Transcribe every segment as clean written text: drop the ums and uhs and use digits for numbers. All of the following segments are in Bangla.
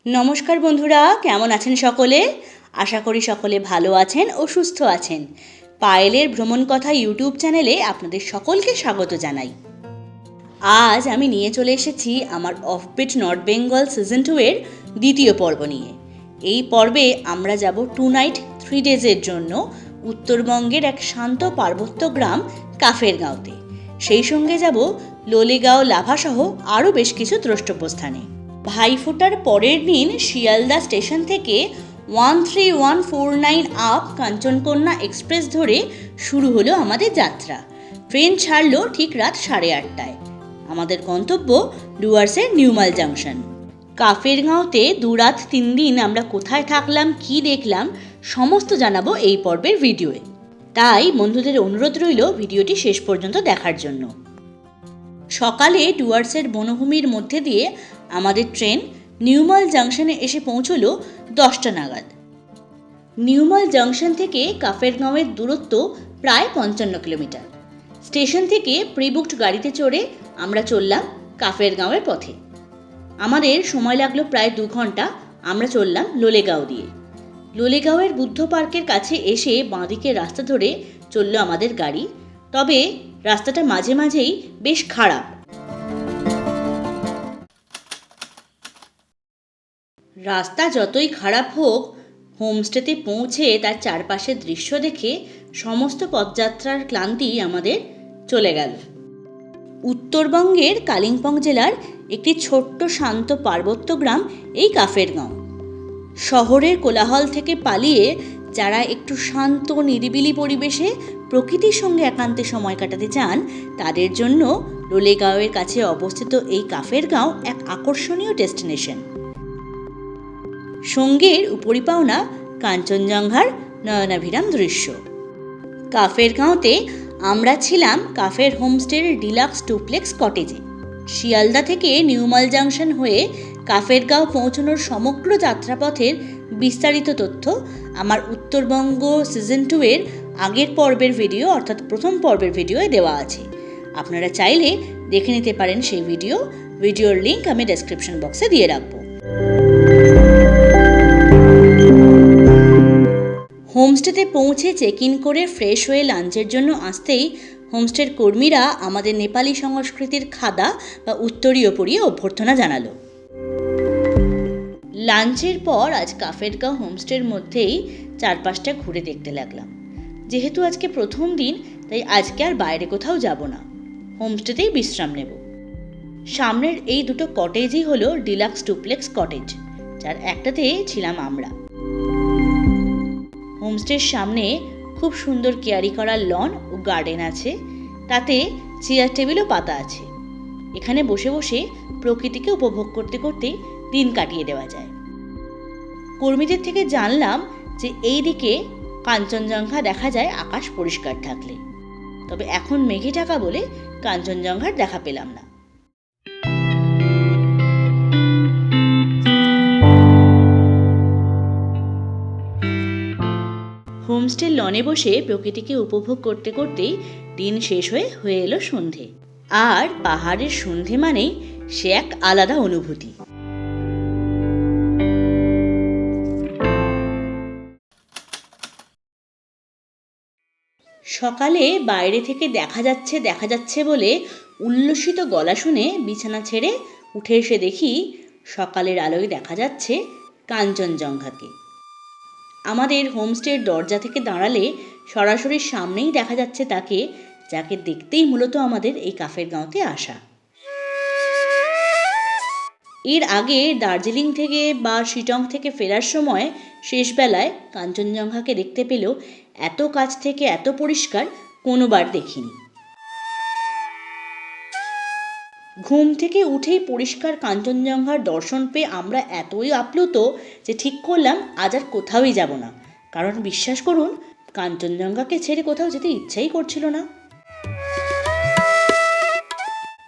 নমস্কার বন্ধুরা, কেমন আছেন সকলে? আশা করি সকলে ভালো আছেন ও সুস্থ আছেন। পায়েলের ভ্রমণ কথা ইউটিউব চ্যানেলে আপনাদের সকলকে স্বাগত জানাই। আজ আমি নিয়ে চলে এসেছি আমার অফবিট নর্থ বেঙ্গল সিজন 2 এর দ্বিতীয় পর্ব নিয়ে। এই পর্বে আমরা যাব 2 নাইট 3 ডেজের জন্য উত্তরবঙ্গের এক শান্ত পার্বত্য গ্রাম কাফেরগাঁওতে। সেই সঙ্গে যাব লোলেগাঁও লাভাসহ আরও বেশ কিছু দ্রষ্টব্য স্থানে। ভাইফোঁটার পরের দিন শিয়ালদা স্টেশন থেকে 13149 আপ কাঞ্চনকন্যা এক্সপ্রেস ধরে শুরু হলো আমাদের যাত্রা। ট্রেন ছাড়লো ঠিক রাত 8:30টায়। আমাদের গন্তব্য ডুয়ার্সের নিউমাল জাংশন। কাফেরগাঁওতে 2 রাত 3 দিন আমরা কোথায় থাকলাম, কি দেখলাম, সমস্ত জানাবো এই পর্বের ভিডিওয়ে। তাই বন্ধুদের অনুরোধ রইল ভিডিওটি শেষ পর্যন্ত দেখার জন্য। সকালে ডুয়ার্সের বনভূমির মধ্যে দিয়ে আমাদের ট্রেন নিউমাল জাংশনে এসে পৌঁছলো 10টা নাগাদ। নিউমাল জাংশন থেকে কাফেরগাঁওয়ের দূরত্ব প্রায় 55 কিলোমিটার। স্টেশন থেকে প্রিবুকড গাড়িতে চড়ে আমরা চললাম কাফেরগাঁওয়ের পথে। আমাদের সময় লাগলো প্রায় 2 ঘন্টা। আমরা চললাম লোলেগাঁও দিয়ে। লোলেগাঁওয়ের বুদ্ধ পার্কের কাছে এসে বাঁদিকে রাস্তা ধরে চলল আমাদের গাড়ি। তবে রাস্তাটা মাঝে মাঝেই বেশ খারাপ। রাস্তা যতই খারাপ হোক, হোমস্টেতে পৌঁছে তার চারপাশের দৃশ্য দেখে সমস্ত পথযাত্রার ক্লান্তি আমাদের চলে গেল। উত্তরবঙ্গের কালিম্পং জেলার একটি ছোট্ট শান্ত পার্বত্য গ্রাম এই কাফেরগাঁও। শহরের কোলাহল থেকে পালিয়ে যারা একটু শান্ত নিরিবিলি পরিবেশে প্রকৃতির সঙ্গে একান্তে সময় কাটাতে চান, তাদের জন্য লোলেগাঁওয়ের কাছে অবস্থিত এই কাফেরগাঁও এক আকর্ষণীয় ডেস্টিনেশন। সঙ্গের উপরিপাওনা কাঞ্চনজঙ্ঘার নয়নাভিরাম দৃশ্য। কাফেরগাঁওতে আমরা ছিলাম কাফের হোমস্টের ডিলাক্স ডুপ্লেক্স কটেজে। শিয়ালদা থেকে নিউমাল জাংশন হয়ে কাফেরগাঁও পৌঁছানোর সমগ্র যাত্রাপথের বিস্তারিত তথ্য আমার উত্তরবঙ্গ সিজন 2 এর আগের পর্বের ভিডিও অর্থাৎ প্রথম পর্বের ভিডিওয়ে দেওয়া আছে। আপনারা চাইলে দেখে নিতে পারেন সেই ভিডিওর লিঙ্ক আমি ডেসক্রিপশন বক্সে দিয়ে রাখবো। হোমস্টেতে পৌঁছে চেক ইন করে ফ্রেশ হয়ে লাঞ্চের জন্য আসতেই হোমস্টের কর্মীরা আমাদের নেপালি সংস্কৃতির খাদা বা উত্তরীয় পরিয়ে অভ্যর্থনা জানালো। লাঞ্চের পর আজ কাফেরগাঁও হোমস্টের মধ্যেই চারপাশটা ঘুরে দেখতে লাগলাম। যেহেতু আজকে প্রথম দিন, তাই আজকে আর বাইরে কোথাও যাব না, হোমস্টেতেই বিশ্রাম নেব। সামনের এই দুটো কটেজই হলো ডিলাক্স ডুপ্লেক্স কটেজ, যার একটাতে ছিলাম আমরা। হোমস্টের সামনে খুব সুন্দর কেয়ারি করা লন ও গার্ডেন আছে, তাতে চেয়ার টেবিলও পাতা আছে। এখানে বসে বসে প্রকৃতিকে উপভোগ করতে করতে দিন কাটিয়ে দেওয়া যায়। কর্মীদের থেকে জানলাম যে এই দিকে কাঞ্চনজঙ্ঘা দেখা যায় আকাশ পরিষ্কার থাকলে, তবে এখন মেঘে ঢাকা বলে কাঞ্চনজঙ্ঘার দেখা পেলাম না। হোমস্টের লনে বসে প্রকৃতিকে উপভোগ করতে করতেই দিন শেষ হয়ে এলো সন্ধে। আর পাহাড়ের সন্ধে মানেই সে এক আলাদা অনুভূতি। সকালে বাইরে থেকে দেখা যাচ্ছে বলে উল্লসিত গলা শুনে বিছানা ছেড়ে উঠে এসে দেখি সকালের আলোয় দেখা যাচ্ছে কাঞ্চনজঙ্ঘাকে। আমাদের হোমস্টের দরজা থেকে দাঁড়ালে সরাসরি সামনেই দেখা যাচ্ছে তাকে, যাকে দেখতেই মূলত আমাদের এই কাফেরগাঁওতে আসা। এর আগে দার্জিলিং থেকে বা শিটং থেকে ফেরার সময় শেষবেলায় কাঞ্চনজঙ্ঘাকে দেখতে পেলেও এত কাছ থেকে এত পরিষ্কার কোনোবার দেখিনি। ঘুম থেকে উঠেই পরিষ্কার কাঞ্চনজঙ্ঘার দর্শন পেয়ে আমরা এতই আপ্লুত যে ঠিক করলাম আজ আর কোথাওই যাব না, কারণ বিশ্বাস করুন কাঞ্চনজঙ্ঘাকে ছেড়ে কোথাও যেতে ইচ্ছাই করছিল না।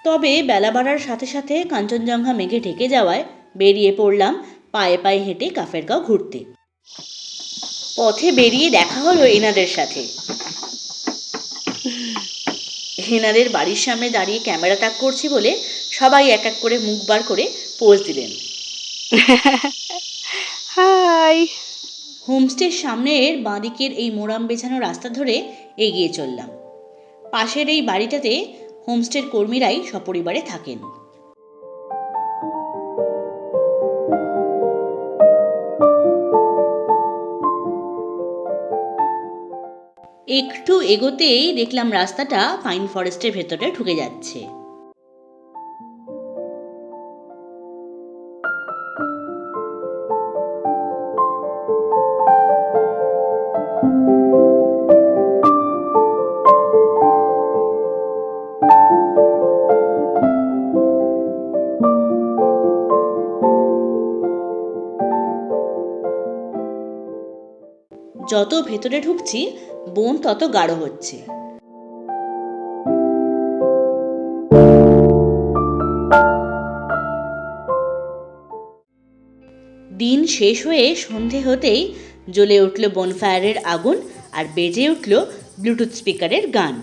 তবে বেলা বাড়ার সাথে সাথে কাঞ্চনজঙ্ঘা মেঘে ঢেকে যাওয়ায় বেরিয়ে পড়লাম পায়ে পায়ে হেঁটে কাফেরগাঁও ঘুরতে। পথে বেরিয়ে দেখা হলো এনাদের সাথে। এনাদের বাড়ির সামনে দাঁড়িয়ে ক্যামেরা তাক করছি বলে সবাই এক এক করে মুখ বার করে পোজ দিলেন। হাই। হোমস্টের সামনের বাঁদিকের এই মোরাম বেছানো রাস্তা ধরে এগিয়ে চললাম। পাশের এই বাড়িটাতে হোমস্টের কর্মীরাই সপরিবারে থাকেন। একটু এগোতেই দেখলাম রাস্তাটা পাইন ফরেস্টের ভেতরে ঢুকে যাচ্ছে। যত ভেতরে ঢুকছি বন তত গাঢ় হচ্ছে। দিন শেষ হয়ে সন্ধে হতেই জ্বলে উঠল বনফায়ারের আগুন আর বেজে উঠল ব্লুটুথ স্পিকারের গান।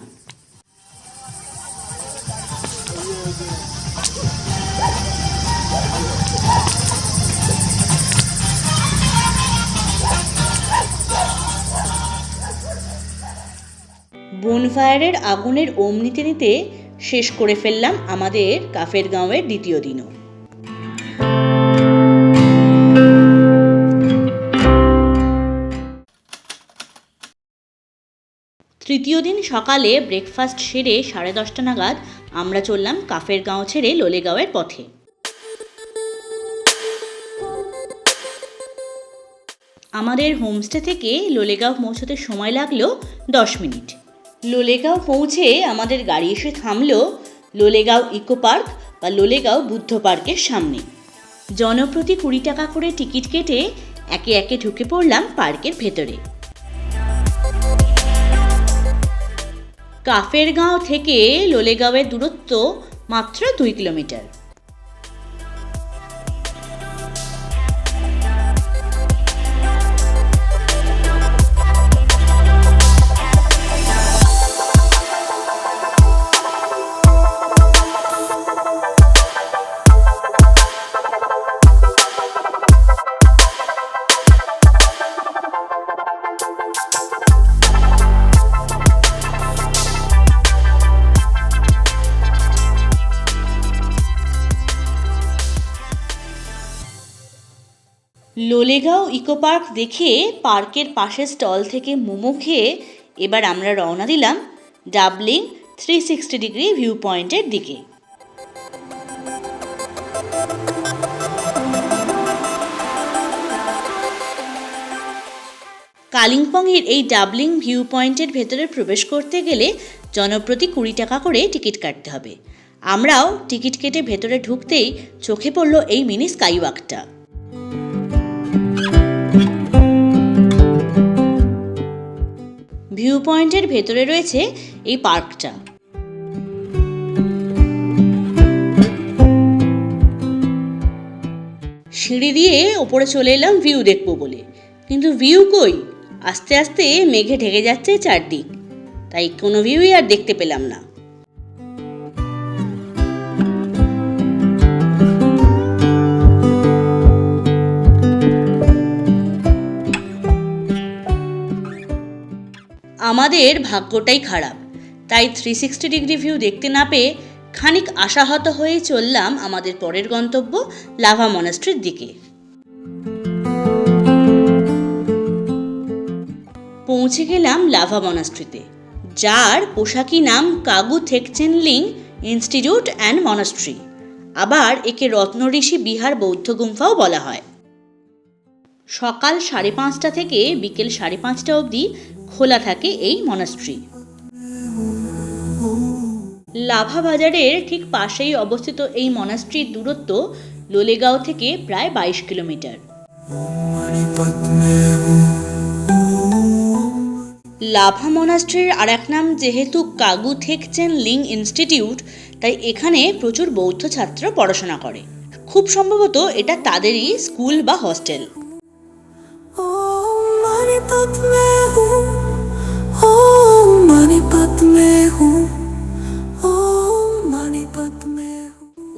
বনফায়ারের আগুনের ওম নিতে নিতে শেষ করে ফেললাম আমাদের কাফের গাঁওয়ের দ্বিতীয় দিনও। তৃতীয় দিন সকালে ব্রেকফাস্ট সেরে 10:30 নাগাদ আমরা চললাম কাফের গাঁও ছেড়ে লোলেগাঁওয়ের পথে। আমাদের হোমস্টে থেকে লোলেগাঁও পৌঁছতে সময় লাগলো 10 মিনিট। লোলেগাঁও পৌঁছে আমাদের গাড়ি এসে থামলো লোলেগাঁও ইকো পার্ক বা লোলেগাঁও বুদ্ধ পার্কের সামনে। জনপ্রতি 20 টাকা করে টিকিট কেটে একে একে ঢুকে পড়লাম পার্কের ভেতরে। কাফের গাঁও থেকে লোলেগাঁওয়ের দূরত্ব মাত্র 2 কিলোমিটার। লোলেগাঁও ইকো পার্ক দেখে পার্কের পাশের স্টল থেকে মোমো খেয়ে এবার আমরা রওনা দিলাম ডাবলিং 360 ডিগ্রি ভিউ পয়েন্টের দিকে। কালিম্পংয়ের এই ডাবলিং ভিউ পয়েন্টের ভেতরে প্রবেশ করতে গেলে জনপ্রতি 20 টাকা করে টিকিট কাটতে হবে। আমরাও টিকিট কেটে ভেতরে ঢুকতেই চোখে পড়ল এই মিনি স্কাইওয়াকটা। ভিউ পয়েন্টের ভেতরে রয়েছে এই পার্কটা। সিঁড়ি দিয়ে ওপরে চলে এলাম ভিউ দেখবো বলে, কিন্তু ভিউ কই? আস্তে আস্তে মেঘে ঢেকে যাচ্ছে চারদিক, তাই কোনো ভিউই আর দেখতে পেলাম না। আমাদের ভাগ্যটাই খারাপ, তাই 360 ডিগ্রি ভিউ দেখতে না পেয়ে খানিক আশাহত হয়ে চললাম আমাদের পরের গন্তব্য লাভা মনাস্ট্রির দিকে। পৌঁছে গেলাম লাভা মনাস্ট্রিতে, যার পোশাকি নাম কাগু থেকচেন লিং ইনস্টিটিউট অ্যান্ড মনাস্ট্রি। আবার একে রত্নঋষি বিহার বৌদ্ধ গুম্ফাও বলা হয়। সকাল 5:30 থেকে বিকেল 5:30 অবধি খোলা থাকে এই মনাস্ট্রি। লাভা বাজারের ঠিক পাশেই অবস্থিত এই মনাস্ট্রির দূরত্ব লোলেগাঁও থেকে প্রায় 22 কিলোমিটার। লাভা মনাস্ট্রির আর এক নাম যেহেতু কাগু থেকচেন লিং ইনস্টিটিউট, তাই এখানে প্রচুর বৌদ্ধ ছাত্র পড়াশোনা করে। খুব সম্ভবত এটা তাদেরই স্কুল বা হস্টেল।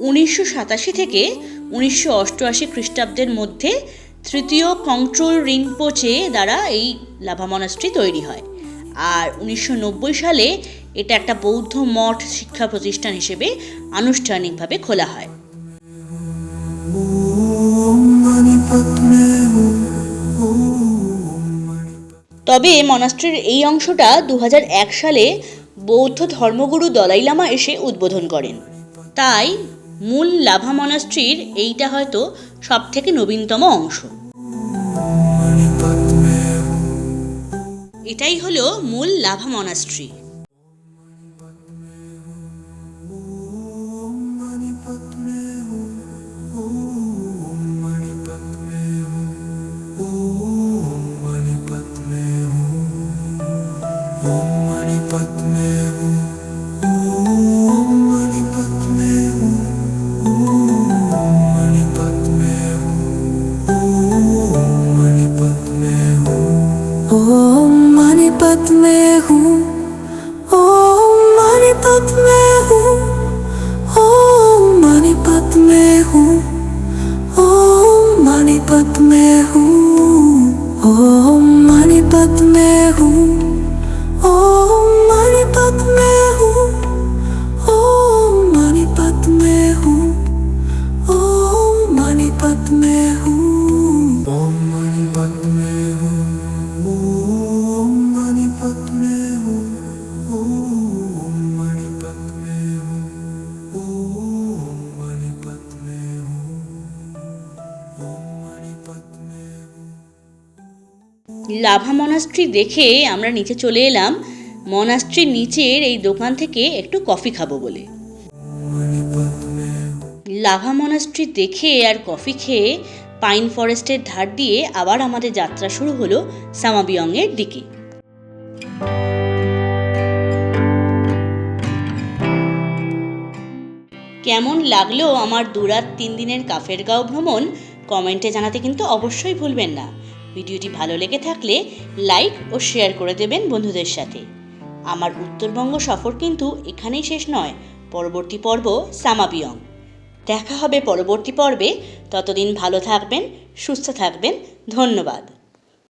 উনিশশো 1987 থেকে 1988 খ্রিস্টাব্দের মধ্যে তৃতীয় কংট্রোল রিনপোচে দ্বারা এই লাভা মনাস্ট্রি তৈরি হয়। আর 1990 সালে এটা একটা বৌদ্ধ মঠ শিক্ষা প্রতিষ্ঠান হিসেবে আনুষ্ঠানিকভাবে খোলা হয়। তবে মনাস্ট্রির এই অংশটা 2001 সালে বৌদ্ধ ধর্মগুরু দলাই লামা এসে উদ্বোধন করেন। তাই মূল লাভা মনাস্ট্রির এইটা হয়তো সব থেকে নবীনতম অংশ। এটাই হলো মূল লাভা মনাস্ট্রি। লাভা মনাস্ট্রি দেখে আমরা নিচে চলে এলাম মনাস্ট্রির নিচের এই দোকান থেকে একটু কফি খাবো বলে। লাভা মনাস্ট্রি দেখে আর কফি খেয়ে পাইন ফরেস্টের ধার দিয়ে আবার আমাদের যাত্রা শুরু হলো সামাবিয়ংয়ের দিকে। কেমন লাগলো আমার 2 রাত 3 দিনের কাফেরগাঁও ভ্রমণ কমেন্টে জানাতে কিন্তু অবশ্যই ভুলবেন না। ভিডিওটি ভালো লেগে থাকলে লাইক ও শেয়ার করে দেবেন বন্ধুদের সাথে। আমার উত্তরবঙ্গ সফর কিন্তু এখানেই শেষ নয়, পরবর্তী পর্ব সামাবিয়ং। দেখা হবে পরবর্তী পর্বে। ততদিন ভালো থাকবেন, সুস্থ থাকবেন। ধন্যবাদ।